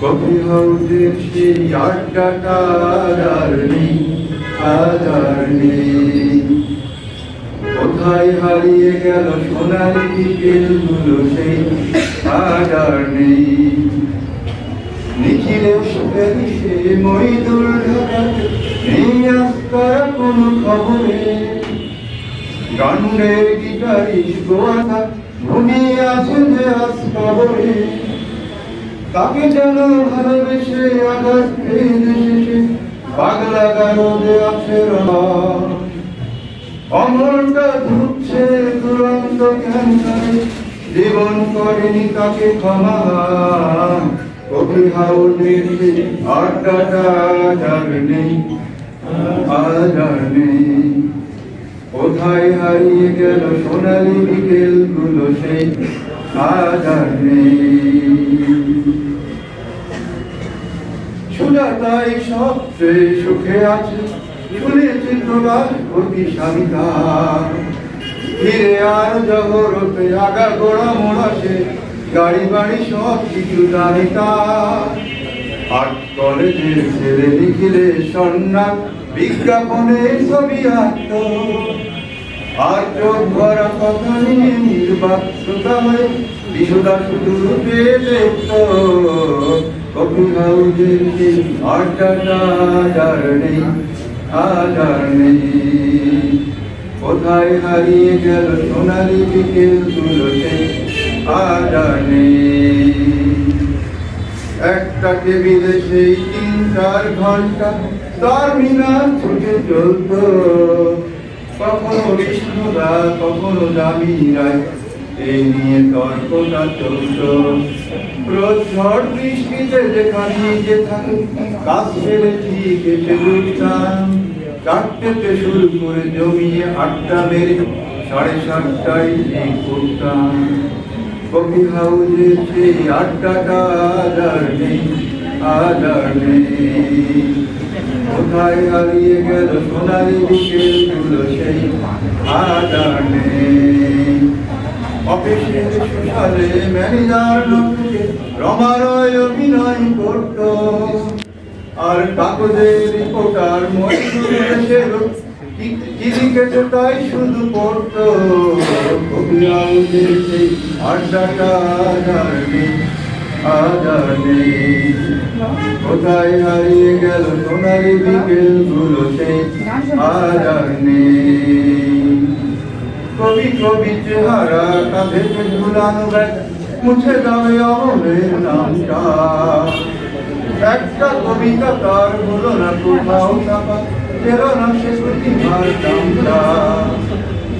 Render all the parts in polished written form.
Coffee হাউসের সেই আড্ডাটা আর নেই, আজ আর নেই। কোথায় হারিয়ে গেল সোনালি বিকেলগুলো সেই, আজ আর নেই। নিখিলে প্যারিসে মইদুল ঢাকাতে নেই আজ তারা কোনো খবরে। গানের গিটারিস্ট গোয়াটা ঘুমিয়ে আছে যে আজ কবরে। তাকে যেন ভালোবেসে আঘাত পেয়ে এসেছে পাগলা গারদে আছে রব। অমরটা ঢুকছে দুরন্ত ক্যান্সারে, জীবন করেনি তাকে ক্ষমা। কফি হাউসের সেই আড্ডাটা আর নেই, আজ আর নেই। কোথায় হারিয়ে গেল সোনালি বিকেলগুলো সেই, আজ আর নেই। সুজাতাই সবচেয়ে সুখে আছে, শুনেছি তোমার অতি স্বামীকা। ফিরে আর জগরতে আগা গোড়া মোড়া সে, গাড়ি বাড়ি সব কিছু দামিকা। আর্ট কলেজের ছেলে লিখিলে সন্ন্যাস, বিজ্ঞাপনে ছবি আঁকত। আর চোখ ভরা কথা নিয়ে নির্বাক শ্রোতা হয়ে বিশুদা শুধু রূপে দেখত। কফি হাউসের সেই আড্ডাটা আর নেই, আজ আর নেই। কোথায় হারিয়ে গেল সোনালি বিকেলগুলো সেই, আজ আর নেই। একটা টেবিলে সেই ৩-৪ ঘন্টা তার মিনার ছুটে চলত। কখনো বিষ্ণুদা, কখনো দামি রায়, এই নিয়ে তর্কটা চলত। রোজ ঝড় বৃষ্টিতে যেখানে যেতাম, কাজ ছেড়ে ঠিক এসে উঠতাম। ৪টেতে শুরু করে জমিয়ে ৮টা মেরে ৭:৩০টায় ঠিক করতাম। কফি হাউসের সেই আড্ডাটা আজ আর নেই, আজ আর নেই। কোথায় হারিয়ে গেল সোনালি বিকেলগুলো সেই, আজ আর নেই। অফিসের সোশ্যালে ম্যানেজার লোককে রমারয় অভিনয় করত। আর কাগজের রিপোর্টার ক্রিকেটে তাই শুধু পড়ত। কফি হাউসের সেই আড্ডাটা আজ আর নেই, আজ আর নেই। কোথায় হারিয়ে গেল সোনালি বিকেলগুলো সেই, আজ আর নেই। কবি কবি চেহারা, কাঁধেতে ঝুলানো ব্যাগ, মুছে যাবে অমলের নামটা। একটা কবিতা তার হলো না কোথাও ছাপা, পেল না সে প্রতিভার দামটা।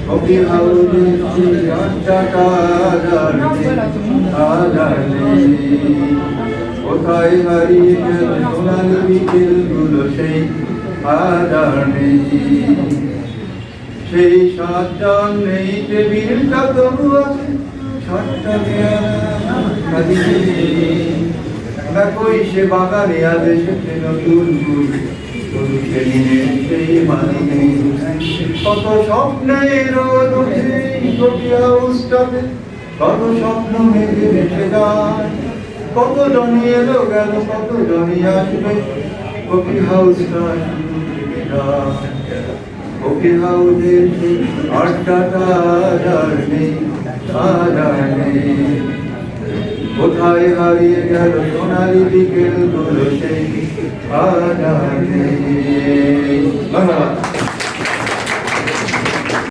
কফি হাউসের সেই আড্ডাটা আজ আর নেই, আজ আর নেই। কোথায় হারিয়ে গেল সোনালি বিকেলগুলো সেই, আজ আর নেই। সেই সাতজন নেই, টেবিলটা তবু আছে, ৬টা পেয়ারা কই সে বাগানে আজ এসেছে নতুন ফুল, সেই মানে কত স্বপ্নের রোদ ওঠে কফি হাউসটাতে, কত স্বপ্ন মেঘে ভেসে যায়। কত জনই এলো গেল, কত জনই আসবে, কফি হাউসটা শুধু থেকে যায়। কফি হাউসের সেই আড্ডাটা আজ আর নেই, আজ আর নেই। কোথায় হারিয়ে গেল সোনালি বিকেলগুলো সেই, আজ আর নেই। ধন্যবাদ।